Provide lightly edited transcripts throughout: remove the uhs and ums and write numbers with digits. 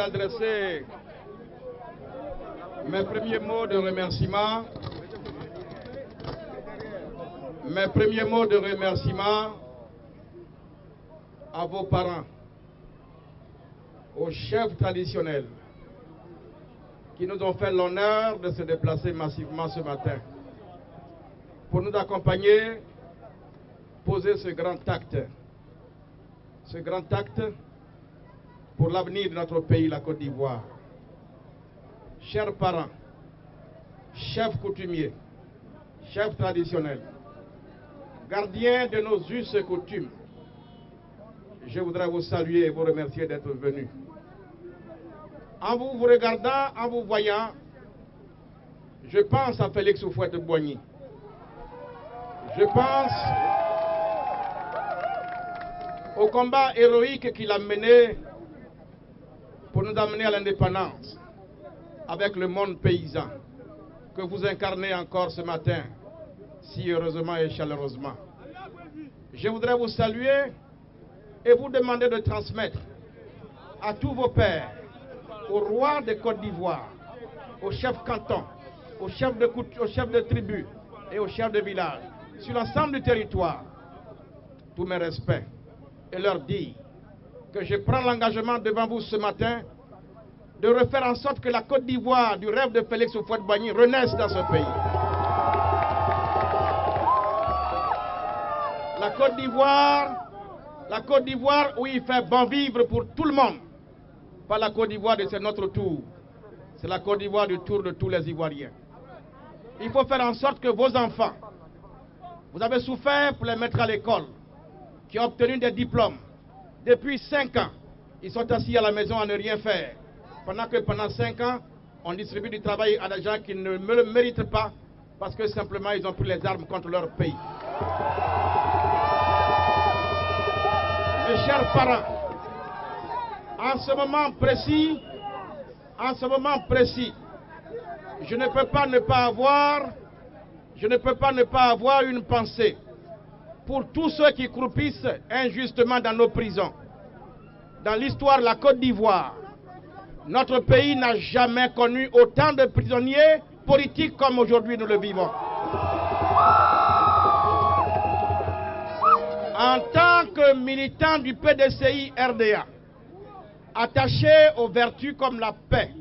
adresser mes premiers mots de remerciement. Mes premiers mots de remerciement à vos parents, aux chefs traditionnels qui nous ont fait l'honneur de se déplacer massivement ce matin pour nous accompagner, poser ce grand acte pour l'avenir de notre pays, la Côte d'Ivoire. Chers parents, chefs coutumiers, chefs traditionnels, gardiens de nos us et coutumes, je voudrais vous saluer et vous remercier d'être venus. En vous regardant, en vous voyant, je pense à Félix Houphouët-Boigny. Je pense au combat héroïque qu'il a mené pour nous amener à l'indépendance avec le monde paysan que vous incarnez encore ce matin, si heureusement et chaleureusement. Je voudrais vous saluer et vous demander de transmettre à tous vos pères, aux rois de Côte d'Ivoire, aux chefs cantons, aux chefs de tribus et aux chefs de village, sur l'ensemble du territoire, tous mes respects, et leur dire que je prends l'engagement devant vous ce matin de refaire en sorte que la Côte d'Ivoire du rêve de Félix Houphouët-Boigny renaisse dans ce pays. La Côte d'Ivoire où il fait bon vivre pour tout le monde. Pas la Côte d'Ivoire de c'est notre tour. C'est la Côte d'Ivoire du tour de tous les Ivoiriens. Il faut faire en sorte que vos enfants, vous avez souffert pour les mettre à l'école, qui ont obtenu des diplômes. Depuis 5 ans, ils sont assis à la maison à ne rien faire. Pendant 5 ans, on distribue du travail à des gens qui ne le méritent pas parce que simplement ils ont pris les armes contre leur pays. Mes chers parents, en ce moment précis, je ne peux pas ne pas avoir une pensée pour tous ceux qui croupissent injustement dans nos prisons. Dans l'histoire de la Côte d'Ivoire, notre pays n'a jamais connu autant de prisonniers politiques comme aujourd'hui nous le vivons. En tant que militant du PDCI-RDA, attaché aux vertus comme la paix,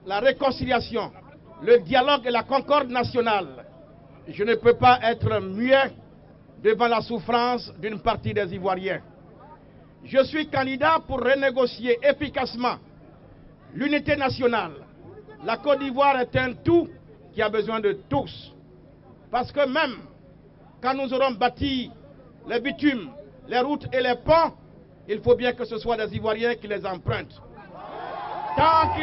la réconciliation, le dialogue et la concorde nationale, je ne peux pas être muet devant la souffrance d'une partie des Ivoiriens. Je suis candidat pour renégocier efficacement l'unité nationale. La Côte d'Ivoire est un tout qui a besoin de tous. Parce que même quand nous aurons bâti les bitumes, les routes et les ponts, il faut bien que ce soit des Ivoiriens qui les empruntent. Tant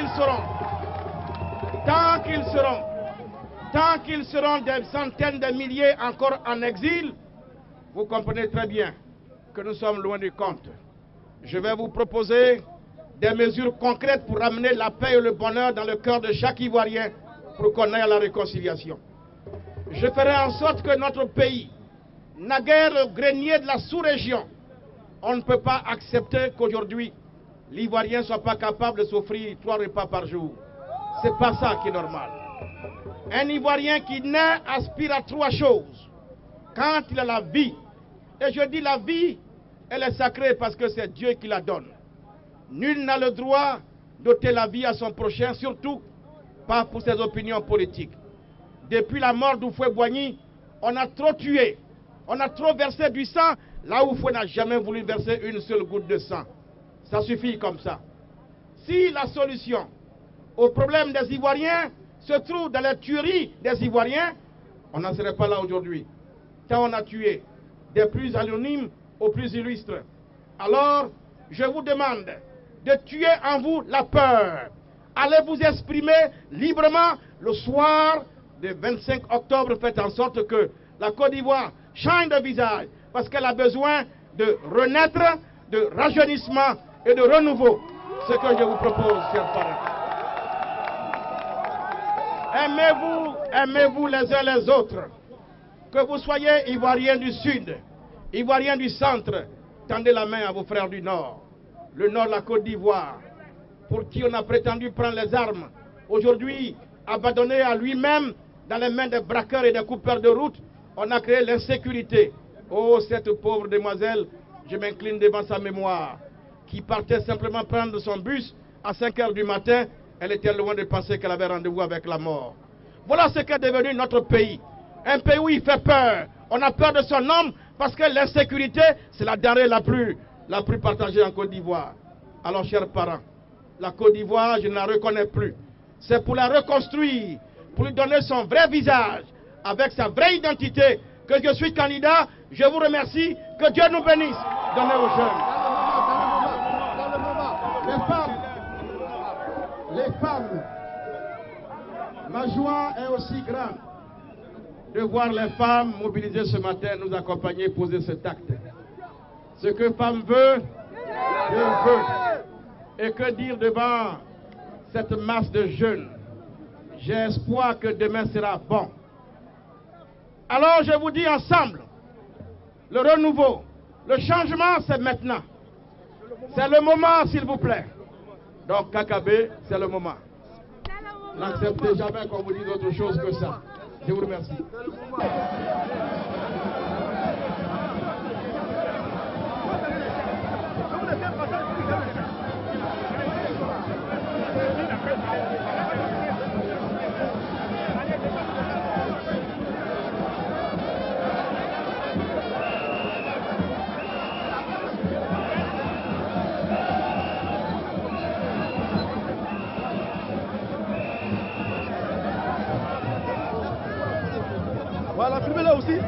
qu'ils seront des centaines de milliers encore en exil, vous comprenez très bien que nous sommes loin du compte. Je vais vous proposer des mesures concrètes pour ramener la paix et le bonheur dans le cœur de chaque Ivoirien pour qu'on aille à la réconciliation. Je ferai en sorte que notre pays, naguère le grenier de la sous-région, on ne peut pas accepter qu'aujourd'hui l'Ivoirien ne soit pas capable de s'offrir 3 repas par jour. C'est pas ça qui est normal. Un Ivoirien qui naît aspire à 3 choses. Quand il a la vie, et je dis la vie, elle est sacrée parce que c'est Dieu qui la donne. Nul n'a le droit d'ôter la vie à son prochain, surtout pas pour ses opinions politiques. Depuis la mort d'Houphouët-Boigny, on a trop tué, on a trop versé du sang, là où Houphouët n'a jamais voulu verser une seule goutte de sang. Ça suffit comme ça. Si la solution au problème des Ivoiriens se trouve dans la tuerie des Ivoiriens, on n'en serait pas là aujourd'hui. Tant on a tué, des plus anonymes aux plus illustres. Alors, je vous demande de tuer en vous la peur. Allez vous exprimer librement le soir du 25 octobre. Faites en sorte que la Côte d'Ivoire change de visage parce qu'elle a besoin de renaître, de rajeunissement et de renouveau. Ce que je vous propose, chers parents. Aimez-vous les uns les autres. Que vous soyez Ivoiriens du Sud, Ivoiriens du Centre, tendez la main à vos frères du Nord. Le Nord, la Côte d'Ivoire, pour qui on a prétendu prendre les armes, aujourd'hui abandonné à lui-même dans les mains des braqueurs et des coupeurs de route, on a créé l'insécurité. Oh, cette pauvre demoiselle, je m'incline devant sa mémoire, qui partait simplement prendre son bus à 5 h du matin, elle était loin de penser qu'elle avait rendez-vous avec la mort. Voilà ce qu'est devenu notre pays. Un pays où il fait peur. On a peur de son homme parce que l'insécurité, c'est la denrée la plus partagée en Côte d'Ivoire. Alors, chers parents, la Côte d'Ivoire, je ne la reconnais plus. C'est pour la reconstruire, pour lui donner son vrai visage, avec sa vraie identité, que je suis candidat. Je vous remercie. Que Dieu nous bénisse. Donnez aux jeunes. Les femmes, ma joie est aussi grande de voir les femmes mobilisées ce matin, nous accompagner, poser cet acte. Ce que femme veut, Dieu veut. Et que dire devant cette masse de jeunes? J'ai espoir que demain sera bon. Alors je vous dis ensemble, le renouveau, le changement, c'est maintenant. C'est le moment, s'il vous plaît. Donc, Kakabé, c'est le moment. N'acceptez jamais qu'on vous dise autre chose que ça. Je vous remercie. Voilà, filmez là aussi.